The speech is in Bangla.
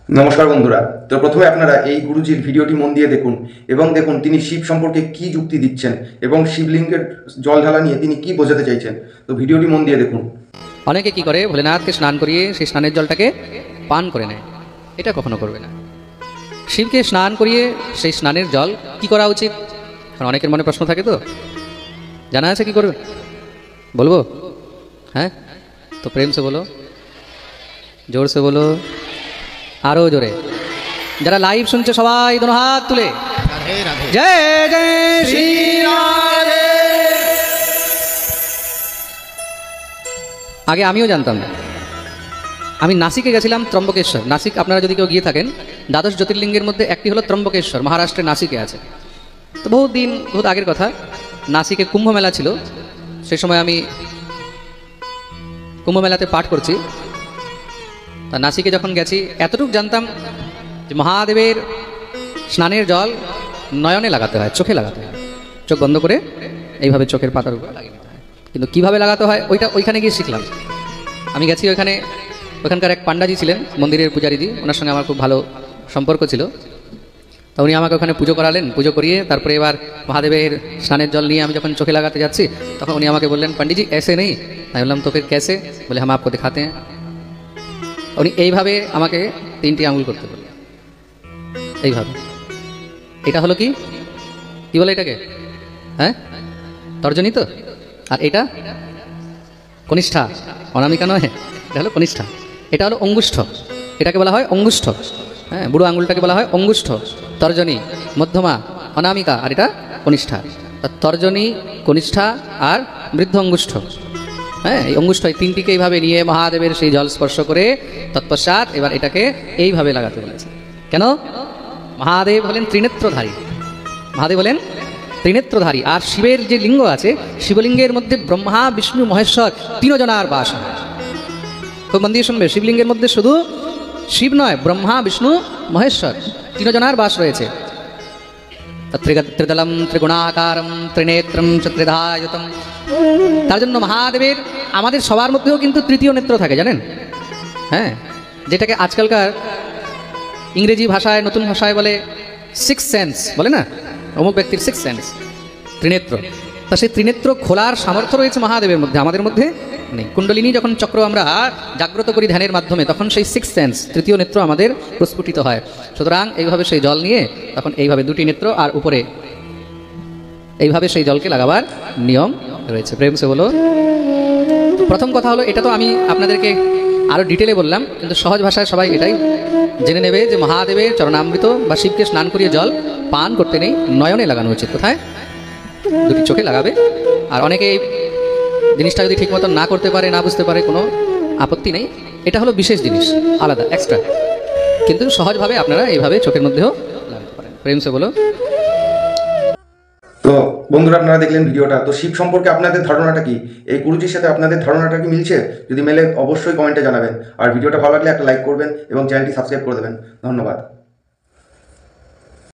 নমস্কার বন্ধুরা। তো প্রথমে আপনারা এই গুরুজির ভিডিওটি মন দিয়ে দেখুন এবং দেখুন তিনি শিব সম্পর্কে কি যুক্তি দিচ্ছেন এবং শিবলিঙ্গের জল ঢালা নিয়ে তিনি কি বোঝাতে চাইছেন। তো ভিডিওটি মন দিয়ে দেখুন। অনেকে কি করে, ভোলেনাথকে স্নান করিয়ে সেই স্নানের জলটাকে পান করে নেয়। এটা কখনো করবে না। শিবকে স্নান করিয়ে সেই স্নানের জল কি করা উচিত? কারণ অনেকের মনে প্রশ্ন থাকে, তো জানা আছে কি করবে? বলবো? হ্যাঁ, তো প্রেম সে বলো, জোর সে বলো, আরো জোরে। যারা লাইভ শুনছে সবাই দোনো হাত তুলে জয় জয় শ্রী রাধে। আগে আমিও জানতাম না। আমি নাসিকে গেছিলাম, ত্রম্বকেশ্বর। নাসিক আপনারা যদি কেউ গিয়ে থাকেন, দ্বাদশ জ্যোতির্লিঙ্গের মধ্যে একটি হলো ত্রম্বকেশ্বর, মহারাষ্ট্রের নাসিকে আছে। তো বহুত আগের কথা, নাসিকে কুম্ভ মেলা ছিল। সেই সময় আমি কুম্ভ মেলাতে পাঠ করছি। তা নাসিকে যখন গেছি, এতটুকু জানতাম যে মহাদেবের স্নানের জল নয়নে লাগাতে হয়, চোখে লাগাতে হয়। চোখ বন্ধ করে এইভাবে চোখের পাতার উপরে লাগিয়ে নিতে হয়। কিন্তু কীভাবে লাগাতে হয় ওইখানে গিয়ে শিখলাম। আমি গেছি ওখানকার এক পান্ডাজি ছিলেন, মন্দিরের পূজারীজি, ওনার সঙ্গে আমার খুব ভালো সম্পর্ক ছিল। তা উনি আমাকে ওখানে পুজো করালেন। পুজো করিয়ে তারপরে এবার মহাদেবের স্নানের জল নিয়ে আমি যখন চোখে লাগাতে যাচ্ছি, তখন উনি আমাকে বললেন, পণ্ডিতজি ऐसे नहीं। আমি বললাম তো ফির कैसे? বলে हम आपको दिखाते हैं। উনি এইভাবে আমাকে 3টি আঙুল করতে বললেন, এইভাবে। এটা হলো কি বলে এটাকে? হ্যাঁ, তর্জনী তো। আর এটা কনিষ্ঠা, অনামিকা নয়, এটা হলো কনিষ্ঠা। এটা হলো অঙ্গুষ্ঠ, এটাকে বলা হয় অঙ্গুষ্ঠ। হ্যাঁ, বুড়ো আঙুলটাকে বলা হয় অঙ্গুষ্ঠ। তর্জনী, মধ্যমা, অনামিকা, আর এটা কনিষ্ঠা। তর্জনী, কনিষ্ঠা আর বৃদ্ধ অঙ্গুষ্ঠ। হ্যাঁ, এই অঙ্গুষ্ঠ, এই 3টিকে এইভাবে নিয়ে মহাদেবের সেই জল স্পর্শ করে তৎপশ্চাৎ এবার এটাকে এইভাবে লাগাতে বলেছে। কেন? মহাদেব হলেন ত্রিনেত্রধারী। মহাদেব হলেন ত্রিনেত্রধারী। আর শিবের যে লিঙ্গ আছে, শিবলিঙ্গের মধ্যে ব্রহ্মা, বিষ্ণু, মহেশ্বর 3 জনার বাস হয়। খুব মন দিয়ে শুনবে, শিবলিঙ্গের মধ্যে শুধু শিব নয়, ব্রহ্মা, বিষ্ণু, মহেশ্বর 3 জনার বাস রয়েছে। ত্রিদলম ত্রিগুণাকারম ত্রিনেত্রম ত্রিধায়তম। তার জন্য মহাদেবের আমাদের সবার মধ্যেও কিন্তু 3য় নেত্র থাকে, জানেন? হ্যাঁ, যেটাকে আজকালকার ইংরেজি ভাষায়, নতুন ভাষায় বলে 6 সেন্স, বলে না, অমুক ব্যক্তির 6 সেন্স, ত্রিনেত্র। তা সেই ত্রিনেত্র খোলার সামর্থ্য রয়েছে মহাদেবের মধ্যে, আমাদের মধ্যে নেই। কুণ্ডলিনী যখন চক্র আমরা জাগ্রত করি ধ্যানের মাধ্যমে, তখন সেই 6 সেন্স, 3য় নেত্র আমাদের প্রস্ফুটিত হয়। সুতরাং এইভাবে সেই জল নিয়ে তখন এইভাবে 2টি নেত্র আর উপরে এইভাবে সেই জলকে লাগাবার নিয়ম রয়েছে। প্রেম সে বলো। প্রথম কথা হলো, এটা তো আমি আপনাদেরকে আরও ডিটেলে বললাম, কিন্তু সহজ ভাষায় সবাই এটাই জেনে নেবে যে মহাদেবের চরণামৃত বা শিবকে স্নান করিয়ে জল পান করতে নেই, নয়নে লাগানো উচিত। কোথায়? 2টি চোখে লাগাবে। আর অনেকে এই জিনিসটা যদি ঠিক মতো না করতে পারে, না বুঝতে পারে, কোনো আপত্তি নেই। এটা হলো বিশেষ জিনিস, আলাদা, এক্সট্রা। কিন্তু সহজভাবে আপনারা এইভাবে চোখের মধ্যেও লাগাতে পারেন। প্রেম সে বলো। তো বন্ধুরা, আপনারা দেখলেন ভিডিওটা। তো শিব সম্পর্কে আপনাদের ধারণাটা কি? এই গুরুজির সাথে আপনাদের ধারণাটা কি মিলছে? যদি মেলে অবশ্যই কমেন্টে জানাবেন। আর ভিডিওটা ভালো লাগলে একটা লাইক করবেন এবং চ্যানেলটি সাবস্ক্রাইব করে দেবেন। ধন্যবাদ।